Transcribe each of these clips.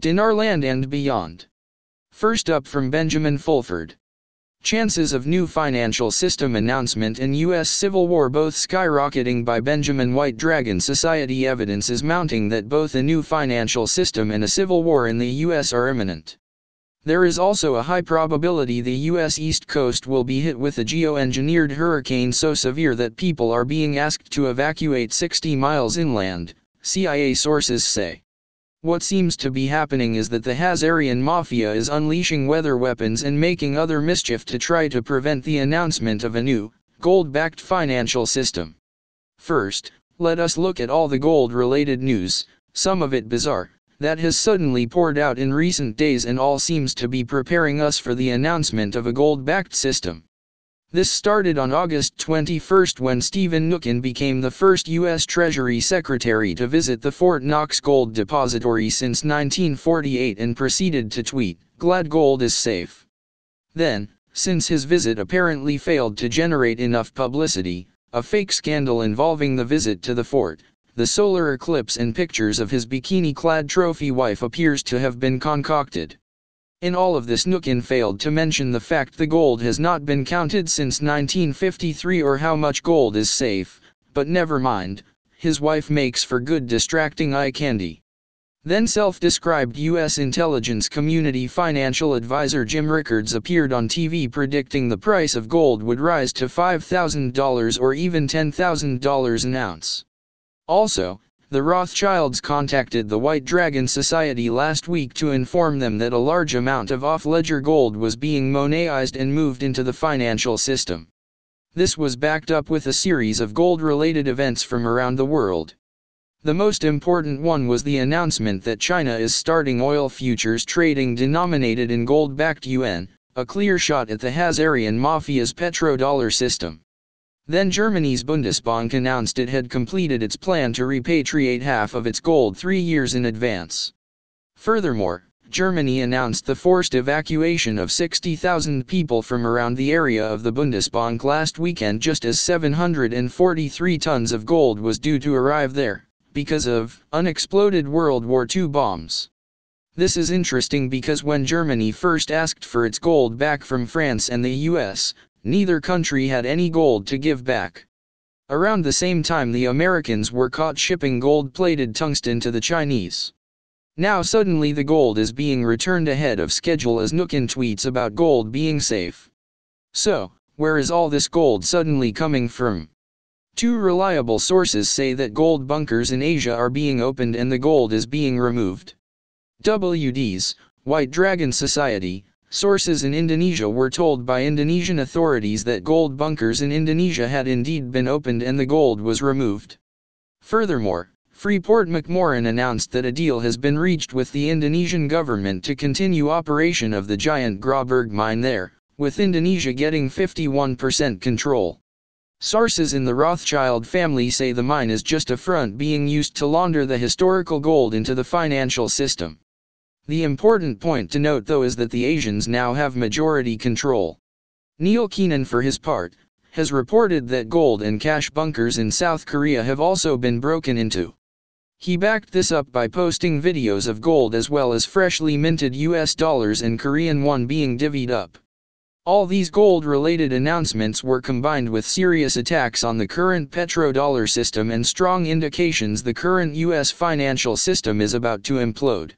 Dinarland and beyond. First up from Benjamin Fulford. Chances of new financial system announcement in U.S. Civil War both skyrocketing by Benjamin White Dragon Society. Evidence is mounting that both a new financial system and a civil war in the U.S. are imminent. There is also a high probability the U.S. East Coast will be hit with a geoengineered hurricane so severe that people are being asked to evacuate 60 miles inland, CIA sources say. What seems to be happening is that the Hazarian mafia is unleashing weather weapons and making other mischief to try to prevent the announcement of a new, gold-backed financial system. First, let us look at all the gold-related news, some of it bizarre, that has suddenly poured out in recent days, and all seems to be preparing us for the announcement of a gold-backed system. This started on August 21 when Stephen Mnuchin became the first U.S. Treasury Secretary to visit the Fort Knox Gold Depository since 1948 and proceeded to tweet, "Glad gold is safe." Then, since his visit apparently failed to generate enough publicity, a fake scandal involving the visit to the fort, the solar eclipse and pictures of his bikini-clad trophy wife appears to have been concocted. In all of this, Mnuchin failed to mention the fact the gold has not been counted since 1953 or how much gold is safe, but never mind, his wife makes for good distracting eye candy. Then self-described U.S. intelligence community financial advisor Jim Rickards appeared on TV predicting the price of gold would rise to $5,000 or even $10,000 an ounce. Also, the Rothschilds contacted the White Dragon Society last week to inform them that a large amount of off-ledger gold was being monetized and moved into the financial system. This was backed up with a series of gold-related events from around the world. The most important one was the announcement that China is starting oil futures trading denominated in gold-backed yuan, a clear shot at the Hazarian mafia's petrodollar system. Then Germany's Bundesbank announced it had completed its plan to repatriate half of its gold 3 years in advance. Furthermore, Germany announced the forced evacuation of 60,000 people from around the area of the Bundesbank last weekend just as 743 tons of gold was due to arrive there, because of unexploded World War II bombs. This is interesting because when Germany first asked for its gold back from France and the US, neither country had any gold to give back. Around the same time the Americans were caught shipping gold-plated tungsten to the Chinese. Now suddenly the gold is being returned ahead of schedule as Mnuchin tweets about gold being safe. So, where is all this gold suddenly coming from? Two reliable sources say that gold bunkers in Asia are being opened and the gold is being removed. WD's White Dragon Society sources in Indonesia were told by Indonesian authorities that gold bunkers in Indonesia had indeed been opened and the gold was removed. Furthermore, Freeport-McMoRan announced that a deal has been reached with the Indonesian government to continue operation of the giant Graberg mine there, with Indonesia getting 51% control. Sources in the Rothschild family say the mine is just a front being used to launder the historical gold into the financial system. The important point to note though is that the Asians now have majority control. Neil Keenan for his part, has reported that gold and cash bunkers in South Korea have also been broken into. He backed this up by posting videos of gold as well as freshly minted US dollars and Korean won being divvied up. All these gold-related announcements were combined with serious attacks on the current petrodollar system and strong indications the current US financial system is about to implode.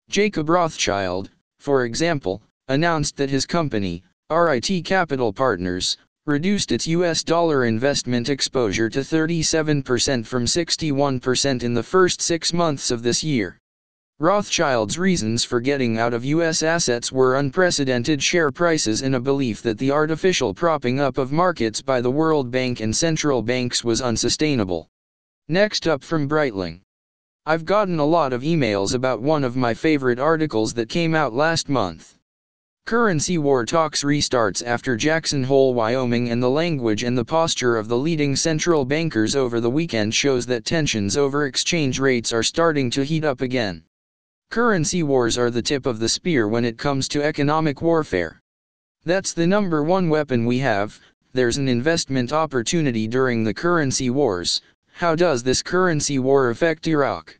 Jacob Rothschild, for example, announced that his company, RIT Capital Partners, reduced its US dollar investment exposure to 37% from 61% in the first 6 months of this year. Rothschild's reasons for getting out of US assets were unprecedented share prices and a belief that the artificial propping up of markets by the World Bank and central banks was unsustainable. Next up from Breitling. I've gotten a lot of emails about one of my favorite articles that came out last month. Currency war talks restarts after Jackson Hole, Wyoming, and the language and the posture of the leading central bankers over the weekend shows that tensions over exchange rates are starting to heat up again. Currency wars are the tip of the spear when it comes to economic warfare. That's the number one weapon we have. There's an investment opportunity during the currency wars. How does this currency war affect Iraq?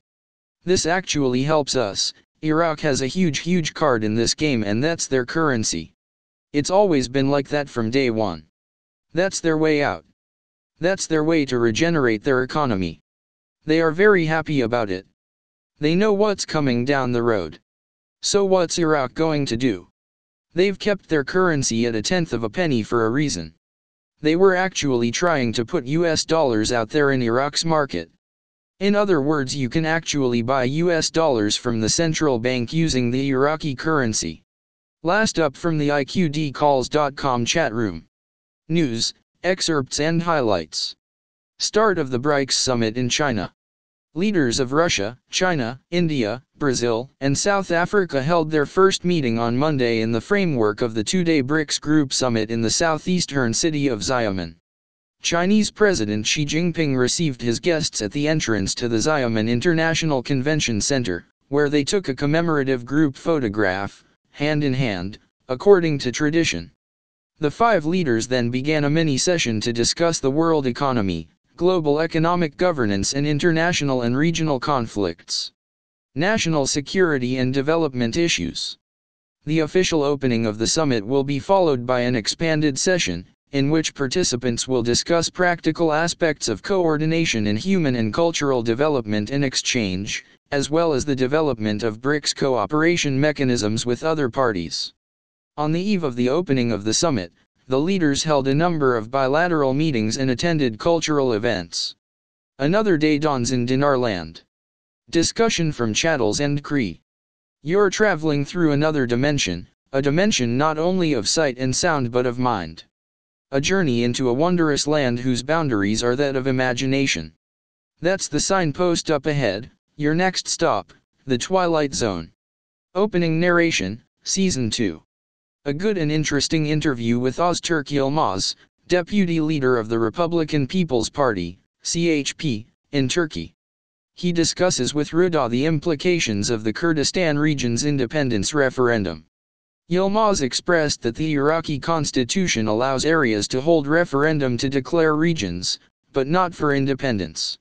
This actually helps us. Iraq has a huge card in this game, and that's their currency. It's always been like that from day one. That's their way out. That's their way to regenerate their economy. They are very happy about it. They know what's coming down the road. So what's Iraq going to do? They've kept their currency at a tenth of a penny for a reason. They were actually trying to put US dollars out there in Iraq's market. In other words, you can actually buy US dollars from the central bank using the Iraqi currency. Last up from the IQDcalls.com chat room. News, excerpts and highlights. Start of the BRICS summit in China. Leaders of Russia, China, India, Brazil, and South Africa held their first meeting on Monday in the framework of the two-day BRICS Group Summit in the southeastern city of Xiamen. Chinese President Xi Jinping received his guests at the entrance to the Xiamen International Convention Center, where they took a commemorative group photograph, hand in hand, according to tradition. The five leaders then began a mini-session to discuss the world economy, global economic governance and international and regional conflicts, national security and development issues. The official opening of the summit will be followed by an expanded session, in which participants will discuss practical aspects of coordination in human and cultural development and exchange, as well as the development of BRICS cooperation mechanisms with other parties. On the eve of the opening of the summit, the leaders held a number of bilateral meetings and attended cultural events. Another day dawns in Dinarland. Discussion from Chattels and Cree. You're traveling through another dimension, a dimension not only of sight and sound but of mind. A journey into a wondrous land whose boundaries are that of imagination. That's the signpost up ahead, your next stop, the Twilight Zone. Opening narration, Season 2. A good and interesting interview with Öztürk Yılmaz, deputy leader of the Republican People's Party, CHP, in Turkey. He discusses with Rıda the implications of the Kurdistan region's independence referendum. Yılmaz expressed that the Iraqi constitution allows areas to hold referendum to declare regions, but not for independence.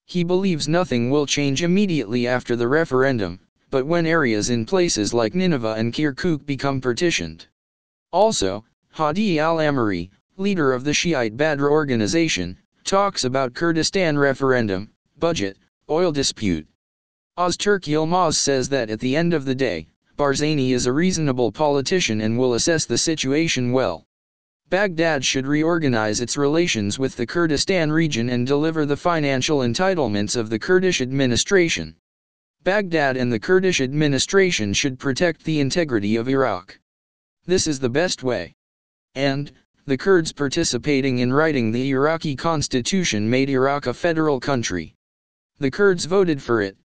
He believes nothing will change immediately after the referendum, but when areas in places like Nineveh and Kirkuk become partitioned. Also, Hadi al-Amiri, leader of the Shiite Badr organization, talks about Kurdistan referendum, budget, oil dispute. Öztürk Yılmaz says that at the end of the day, Barzani is a reasonable politician and will assess the situation well. Baghdad should reorganize its relations with the Kurdistan region and deliver the financial entitlements of the Kurdish administration. Baghdad and the Kurdish administration should protect the integrity of Iraq. This is the best way. And, the Kurds participating in writing the Iraqi constitution made Iraq a federal country. The Kurds voted for it.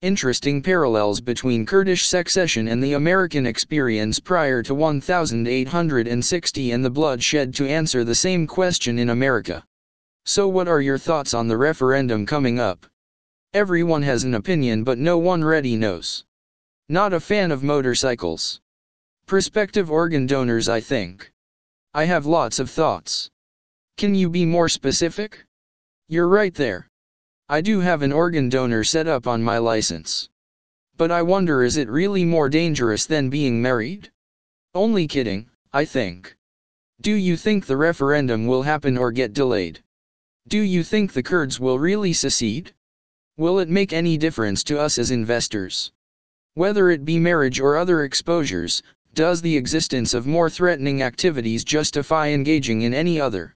Interesting parallels between Kurdish secession and the American experience prior to 1860 and the bloodshed to answer the same question in America. So what are your thoughts on the referendum coming up? Everyone has an opinion but no one really knows. Not a fan of motorcycles. Prospective organ donors, I think. I have lots of thoughts. Can you be more specific? You're right there. I do have an organ donor set up on my license. But I wonder, is it really more dangerous than being married? Only kidding, I think. Do you think the referendum will happen or get delayed? Do you think the Kurds will really secede? Will it make any difference to us as investors? Whether it be marriage or other exposures, does the existence of more threatening activities justify engaging in any other?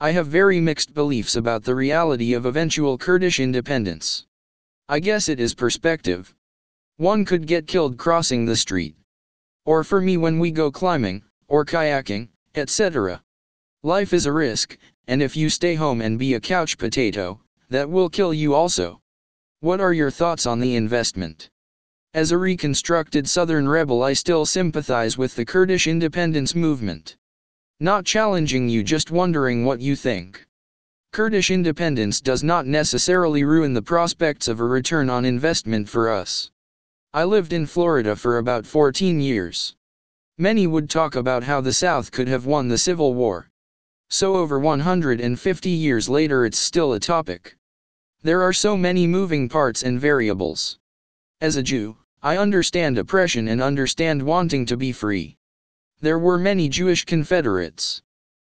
I have very mixed beliefs about the reality of eventual Kurdish independence. I guess it is perspective. One could get killed crossing the street. Or for me when we go climbing, or kayaking, etc. Life is a risk, and if you stay home and be a couch potato, that will kill you also. What are your thoughts on the investment? As a reconstructed Southern rebel, I still sympathize with the Kurdish independence movement. Not challenging you, just wondering what you think. Kurdish independence does not necessarily ruin the prospects of a return on investment for us. I lived in Florida for about 14 years. Many would talk about how the South could have won the Civil War. So over 150 years later it's still a topic. There are so many moving parts and variables. As a Jew, I understand oppression and understand wanting to be free. There were many Jewish Confederates.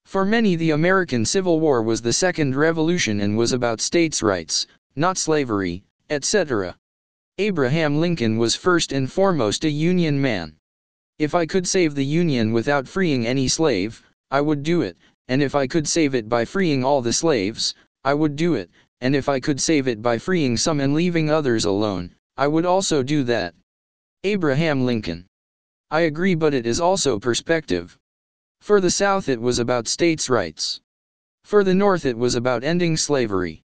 For many, the American Civil War was the second revolution and was about states' rights, not slavery, etc. Abraham Lincoln was first and foremost a Union man. If I could save the Union without freeing any slave, I would do it, and if I could save it by freeing all the slaves, I would do it, and if I could save it by freeing some and leaving others alone, I would also do that. Abraham Lincoln. I agree, but it is also perspective. For the South it was about states' rights. For the North it was about ending slavery.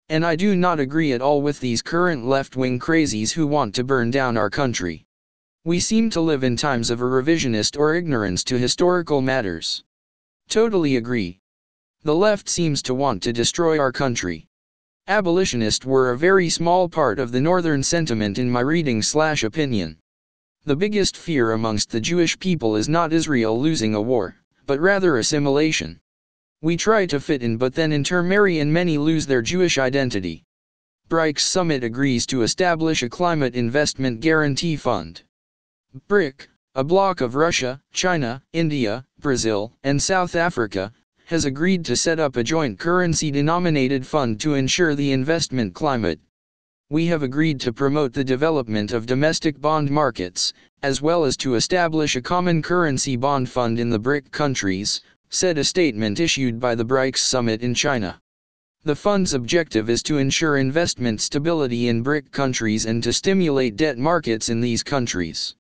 And I do not agree at all with these current left-wing crazies who want to burn down our country. We seem to live in times of a revisionist or ignorance to historical matters. Totally agree. The left seems to want to destroy our country. Abolitionists were a very small part of the Northern sentiment in my reading/opinion. The biggest fear amongst the Jewish people is not Israel losing a war, but rather assimilation. We try to fit in but then intermarry and many lose their Jewish identity. BRICS Summit agrees to establish a climate investment guarantee fund. BRIC, a bloc of Russia, China, India, Brazil, and South Africa, has agreed to set up a joint currency-denominated fund to ensure the investment climate. We have agreed to promote the development of domestic bond markets, as well as to establish a common currency bond fund in the BRIC countries, said a statement issued by the BRICS Summit in China. The fund's objective is to ensure investment stability in BRIC countries and to stimulate debt markets in these countries.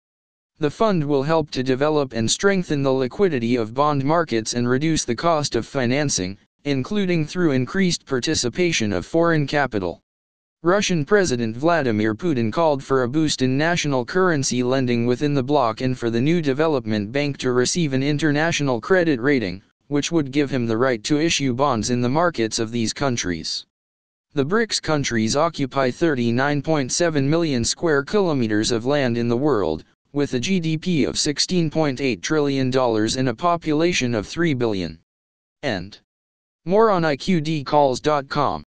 The fund will help to develop and strengthen the liquidity of bond markets and reduce the cost of financing, including through increased participation of foreign capital. Russian President Vladimir Putin called for a boost in national currency lending within the bloc and for the new development bank to receive an international credit rating, which would give him the right to issue bonds in the markets of these countries. The BRICS countries occupy 39.7 million square kilometers of land in the world, with a GDP of $16.8 trillion and a population of 3 billion. And more on iqdcalls.com.